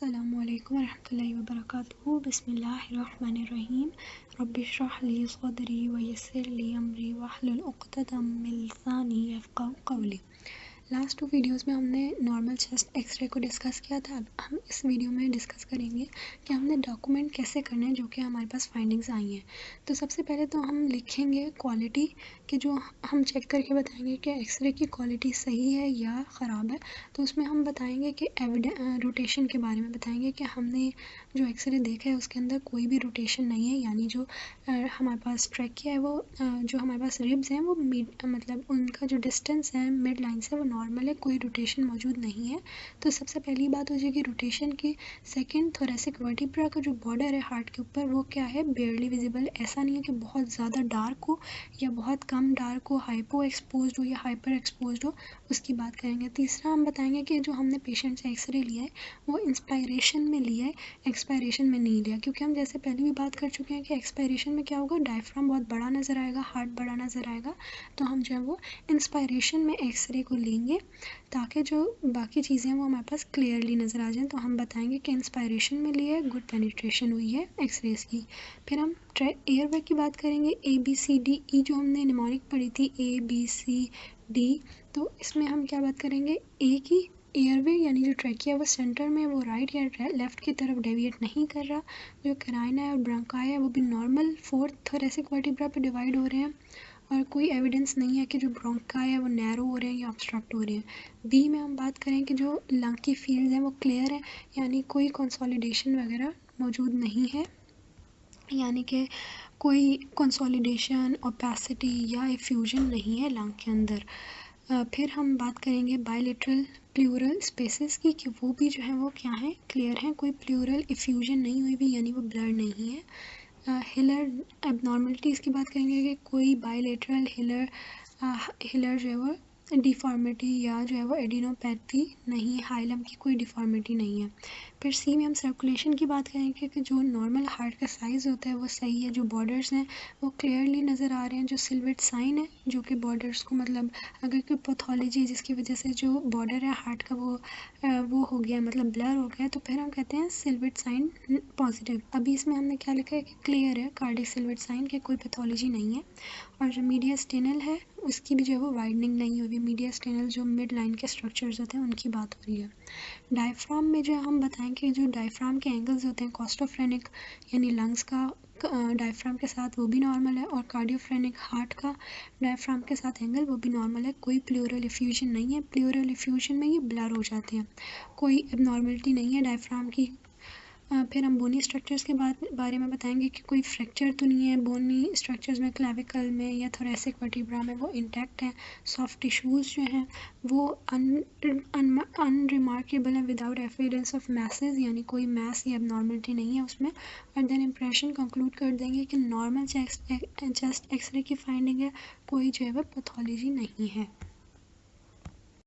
अस्सलामुअलैकुम वरहमतुल्लाहि वबरकातुहू। बिस्मिल्लाहिर्रहमानिर्रहीम। रब्बि इश्रह ली सदरी व यस्सिर ली अमरी वहलुल उक़दतम मिन लिसानी यफ़क़हू क़ौली। लास्ट 2 वीडियोज़ में हमने नॉर्मल चेस्ट एक्सरे को डिस्कस किया था। अब हम इस वीडियो में डिस्कस करेंगे कि हमने डॉक्यूमेंट कैसे करना है जो कि हमारे पास फाइंडिंग्स आई हैं। तो सबसे पहले तो हम लिखेंगे क्वालिटी कि जो हम चेक करके बताएंगे कि एक्सरे की क्वालिटी सही है या ख़राब है। तो उसमें हम बताएंगे कि रोटेशन के बारे में बताएंगे कि हमने जो एक्सरे देखा है उसके अंदर कोई भी रोटेशन नहीं है, यानी जो हमारे पास ट्रैकिया है वो जो हमारे पास रिब्स हैं वो मतलब उनका जो डिस्टेंस है मिड लाइन से वो नॉर्मल है, कोई रोटेशन मौजूद नहीं है। तो सबसे पहली बात हो जाएगी रोटेशन की। सेकंड, थोरेसिक वर्टिब्रा का जो बॉर्डर है हार्ट के ऊपर वो क्या है, बेयरली विजिबल। ऐसा नहीं है कि बहुत ज़्यादा डार्क हो या बहुत कम डार्क हो, हाइपो एक्सपोज्ड हो या हाइपर एक्सपोज्ड हो, उसकी बात करेंगे। तीसरा हम बताएंगे कि जो हमने पेशेंट से एक्सरे लिया है वो इंस्पायरेशन में लिया है, एक्सपायरेशन में नहीं लिया, क्योंकि हम जैसे पहले भी बात कर चुके हैं कि एक्सपायरेशन में क्या होगा, डायफ्राम बहुत बड़ा नज़र आएगा, हार्ट बड़ा नज़र आएगा। तो हम जो है वो इंस्पायरेशन में एक्सरे को लेंगे ताकि जो बाकी चीज़ें हैं वो हमारे पास क्लियरली नज़र आ जाएं। तो हम बताएंगे कि इंस्पायरेशन में लिए गुड पेनिट्रेशन हुई है एक्सरेज की। फिर हम एयरवे की बात करेंगे। ABCDE जो हमने निमोनिक पढ़ी थी ABCD, तो इसमें हम क्या बात करेंगे, ए की एयरवे यानी जो ट्रैकिया वो सेंटर में वो राइट या लेफ़्ट की तरफ डेविएट नहीं कर रहा। जो कैराइना है और ब्रोंकाई है वो भी नॉर्मल 4th थोरेसिक वर्टिब्रा पे डिवाइड हो रहे हैं और कोई एविडेंस नहीं है कि जो ब्रोंकाई है वो नैरो हो रहे हैं या ऑब्स्ट्रक्ट हो रहे हैं। बी में हम बात करें कि जो लंग की फील्ड है वो क्लियर है, यानी कोई कंसोलिडेशन वगैरह मौजूद नहीं है, यानी कि कोई कंसोलिडेशन, ओपेसिटी या इफ्यूजन नहीं है लंग के अंदर। फिर हम बात करेंगे बायलेटरल प्लूरल स्पेसेस की कि वो भी जो है वो क्या है, क्लियर हैं, कोई प्लूरल इफ्यूजन नहीं हुई भी, यानी वो ब्लड नहीं है। हिलर एबनॉर्मलिटीज़ की बात करेंगे कि कोई बायलेटरल हिलर जो है वो डिफ़ॉर्मिटी या जो है वो एडिनोपैथी नहीं है, हाइलम की कोई डिफ़ॉर्मिटी नहीं है। फिर सी में हम सर्कुलेशन की बात करेंगे कि जो नॉर्मल हार्ट का साइज़ होता है वो सही है, जो बॉर्डर्स हैं वो क्लियरली नज़र आ रहे हैं, जो सिल्वेट साइन है जो कि बॉर्डर्स को मतलब अगर कोई पैथोलॉजी है जिसकी वजह से जो बॉर्डर है हार्ट का वो हो गया, मतलब ब्लर हो गया, तो फिर हम कहते हैं सिल्वेट साइन पॉजिटिव। अभी इसमें हमने क्या लिखा है कि क्लियर है कार्डिक सिल्वेट साइन के, कोई पैथोलॉजी नहीं है। और जो मीडिया स्टेनल है उसकी भी जो है वो वाइडनिंग नहीं हुई। मीडिया स्टेनल जो मिड लाइन के स्ट्रक्चर्स होते हैं उनकी बात हो रही है। डायफ्राम में जो हम बताएंगे जो डायफ्राम के एंगल्स होते हैं, कोस्टोफ्रेनिक यानी लंग्स का डायफ्राम के साथ वो भी नॉर्मल है, और कार्डियोफ्रेनिक हार्ट का डायफ्राम के साथ एंगल वो भी नॉर्मल है, कोई प्लूरल इफ्यूजन नहीं है। प्लूरल इफ्यूजन में ये ब्लर हो जाते हैं, कोई एबनॉर्मलिटी नहीं है डायफ्राम की। फिर हम बोनी स्ट्रक्चर्स के बारे में बताएंगे कि कोई फ्रैक्चर तो नहीं है बोनी स्ट्रक्चर्स में, क्लेविकल में या थोरेसिक वर्टिब्रा में वो इंटैक्ट हैं। सॉफ्ट टिश्यूज़ जो हैं वो अनरिमार्केबल हैं विदाउट एविडेंस ऑफ मैसेज, यानी कोई मैस या एबनॉर्मलिटी नहीं है उसमें। और देन इम्प्रेशन कंक्लूड कर देंगे कि नॉर्मल चेस्ट एक्सरे की फाइंडिंग है, कोई जो है वो पैथोलॉजी नहीं है।